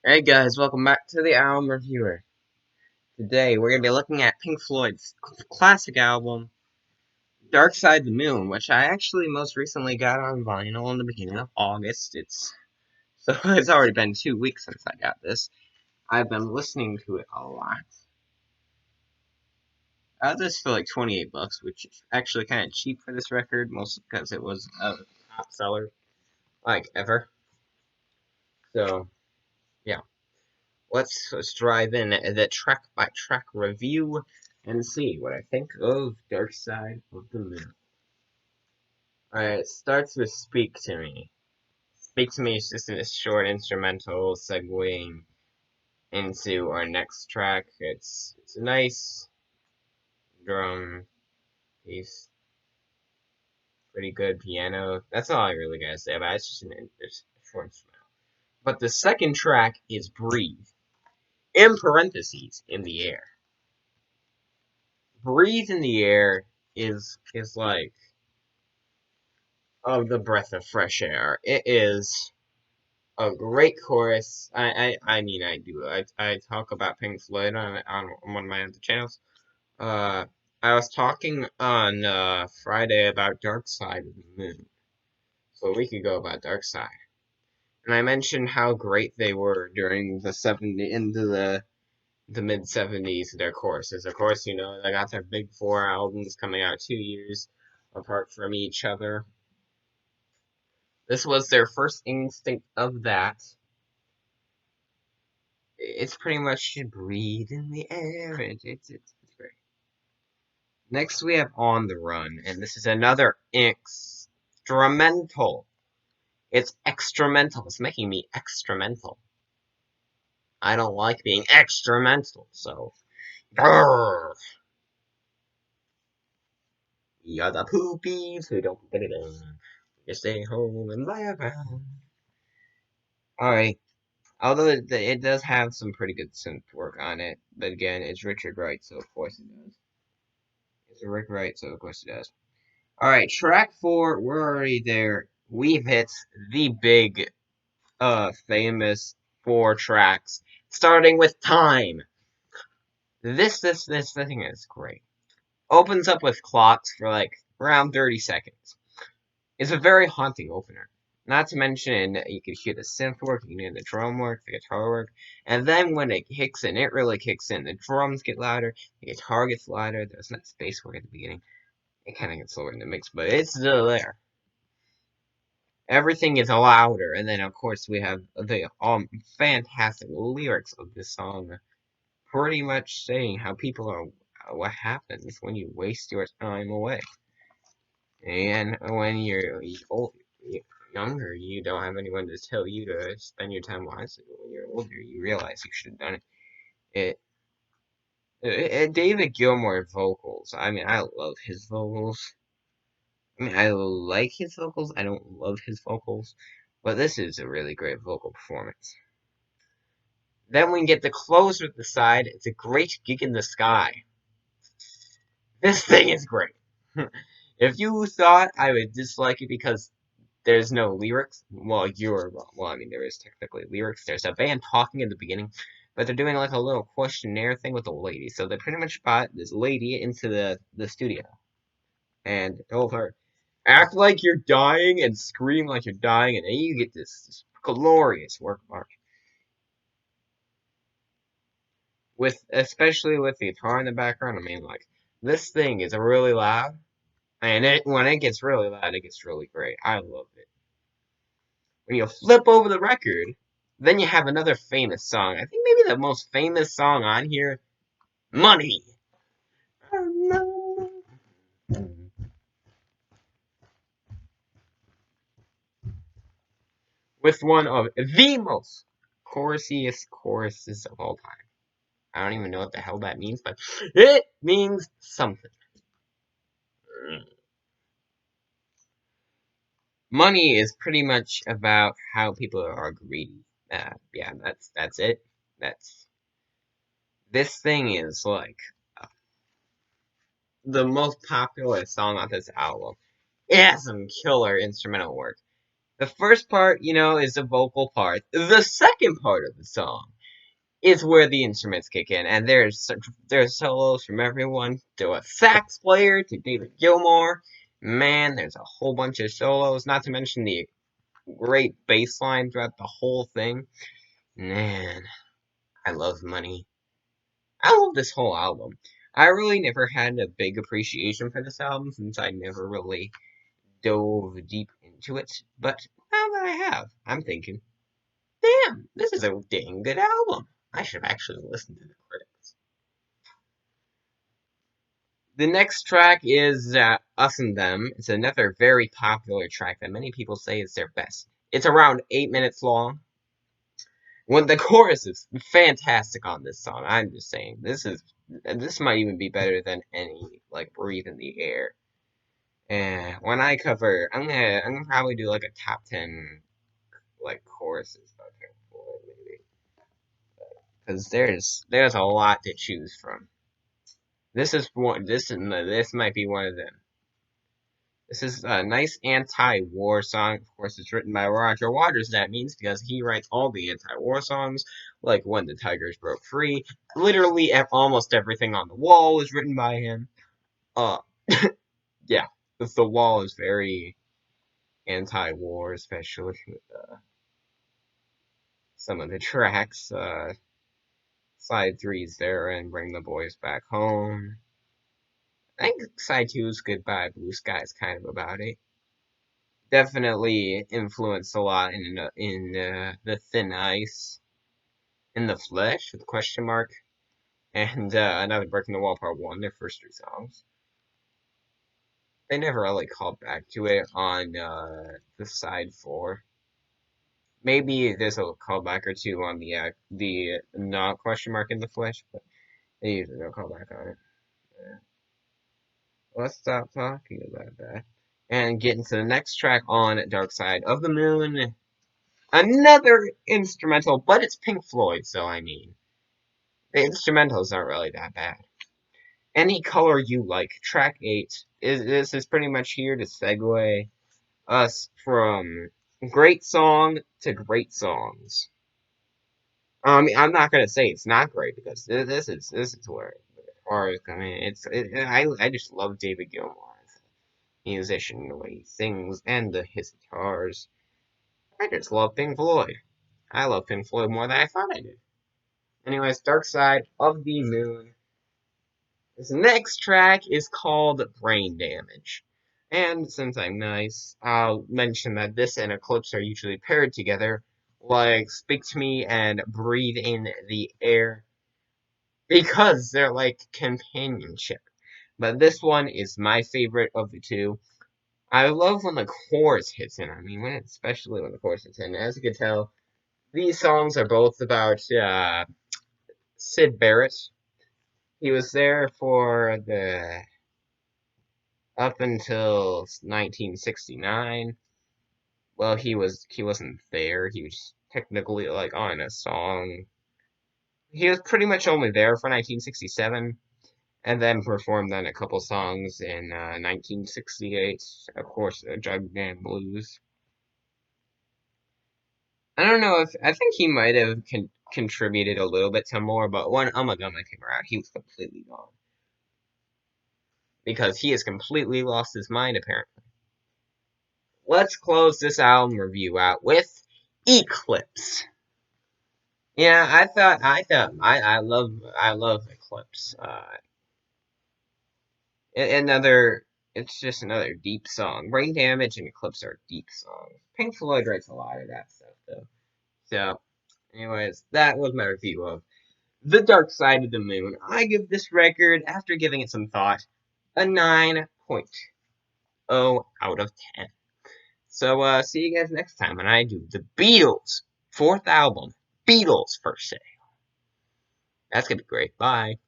Hey guys, welcome back to the album reviewer. Today we're going to be looking at Pink Floyd's classic album, Dark Side of the Moon, which I actually most recently got on vinyl in the beginning of August. It's already been 2 weeks since I got this. I've been listening to it a lot. I got this for like 28 bucks, which is actually kind of cheap for this record, mostly because it was a top seller, like ever. So, yeah. Let's drive in the track by track review and see what I think of Dark Side of the Moon. Alright, it starts with Speak to Me. Speak to Me is just a short instrumental segueing into our next track. It's a nice drum piece, pretty good piano. That's all I really gotta say about it. It's just it's a short instrumental. But the second track is Breathe, in parentheses, in the air. Breathe in the air is like of the breath of fresh air. It is a great chorus. I talk about Pink Floyd on one of my other channels. Uh, I was talking on Friday about Dark Side of the Moon, so a week ago about Dark Side, and I mentioned how great they were during the into the mid '70s. Their choruses, of course, they got their big four albums coming out 2 years apart from each other. This was their first instinct of that. It's pretty much breathe in the air. It's great. Next we have On the Run, and this is another instrumental. It's extramental. It's making me extramental. I don't like being extramental, so. Grrr. You're the poopies who don't get it in. You stay home and lie around. Alright. Although it does have some pretty good synth work on it, but again, it's Richard Wright, so of course it does. It's Rick Wright, so of course it does. Alright, track 4, we're already there. We've hit the big, famous 4 tracks, starting with Time. This thing is great. Opens up with clocks for like around 30 seconds. It's a very haunting opener. Not to mention, you can hear the synth work, you can hear the drum work, the guitar work, and then when it kicks in, it really kicks in. The drums get louder, the guitar gets louder, there's not space work at the beginning. It kind of gets slower in the mix, but it's still there. Everything is louder, and then of course we have the fantastic lyrics of this song, pretty much saying how people are, what happens when you waste your time away, and when you're old, younger, you don't have anyone to tell you to spend your time wisely. But when you're older, you realize you should have done it. David Gilmour vocals. I mean, I love his vocals. I mean, I like his vocals. I don't love his vocals, but this is a really great vocal performance. Then we get the close with the side. It's a great gig in the sky. This thing is great. If you thought I would dislike it because there's no lyrics, well, you're wrong. Well, I mean, there is technically lyrics. There's a band talking in the beginning, but they're doing like a little questionnaire thing with the lady. So they pretty much brought this lady into the studio and told her, act like you're dying and scream like you're dying, and then you get this glorious work of art. With especially with the guitar in the background. I mean, like this thing is really loud, and when it gets really loud, it gets really great. I love it. When you flip over the record, then you have another famous song. I think maybe the most famous song on here, "Money." With one of the most chorusiest choruses of all time. I don't even know what the hell that means, but it means something. Money is pretty much about how people are greedy. Yeah, that's it. That's this thing is like the most popular song on this album. It has some killer instrumental work. The first part, is the vocal part. The second part of the song is where the instruments kick in, and there's solos from everyone, to a sax player, to David Gilmour. Man, there's a whole bunch of solos, not to mention the great bass line throughout the whole thing. Man, I love Money. I love this whole album. I really never had a big appreciation for this album since I never really dove deep into it, but now that I have, I'm thinking, damn, this is a dang good album. I should actually listen to the critics. The next track is Us and Them. It's another very popular track that many people say is their best. It's around 8 minutes long. When the chorus is fantastic on this song, I'm just saying this might even be better than any like Breathe in the Air. And when I cover, I'm gonna probably do like a top 10 like choruses by Pink Floyd maybe, because there's a lot to choose from. This is one. This might be one of them. This is a nice anti-war song. Of course, it's written by Roger Waters. That means because he writes all the anti-war songs, like When the Tigers Broke Free. Literally, almost everything on the wall is written by him. Uh, yeah, the wall is very anti-war, especially with some of the tracks. Side three's there and Bring the Boys Back Home. I think side two is Goodbye Blue Sky is kind of about it. Definitely influenced a lot in the Thin Ice, in the Flesh with question mark, and another Breaking the Wall Part One. Their first three songs. They never really called back to it on the side four. Maybe there's a callback or two on the not question mark in the Flesh, but they usually don't call back on it. Yeah. Let's stop talking about that and get into the next track on Dark Side of the Moon. Another instrumental, but it's Pink Floyd, so I mean, the instrumentals aren't really that bad. Any Color You Like, track 8. This is pretty much here to segue us from great song to great songs. I'm not gonna say it's not great because this is where the guitars come in. I just love David Gilmour as a musician, the way he sings and his guitars. I just love Pink Floyd. I love Pink Floyd more than I thought I did. Anyways, Dark Side of the Moon. This next track is called Brain Damage. And since I'm nice, I'll mention that this and Eclipse are usually paired together, like Speak to Me and Breathe in the Air, because they're like companionship. But this one is my favorite of the two. I love when the chorus hits in. I mean, especially when the chorus hits in. As you can tell, these songs are both about Syd Barrett. He was there for the up until 1969. Well, he wasn't there. He was technically like on a song. He was pretty much only there for 1967, and then performed on a couple songs in 1968. Of course, Jug Band Blues. I don't know if I think he might have contributed a little bit to more, but when Ummagumma came around, he was completely gone because he has completely lost his mind apparently. Let's close this album review out with Eclipse. Yeah, I love Eclipse. Another, it's just another deep song. Brain Damage and Eclipse are deep songs. Pink Floyd writes a lot of that stuff though. So, anyways, that was my review of The Dark Side of the Moon. I give this record, after giving it some thought, a 9.0 out of 10. So, see you guys next time when I do the Beatles' fourth album, Beatles per se. That's gonna be great. Bye.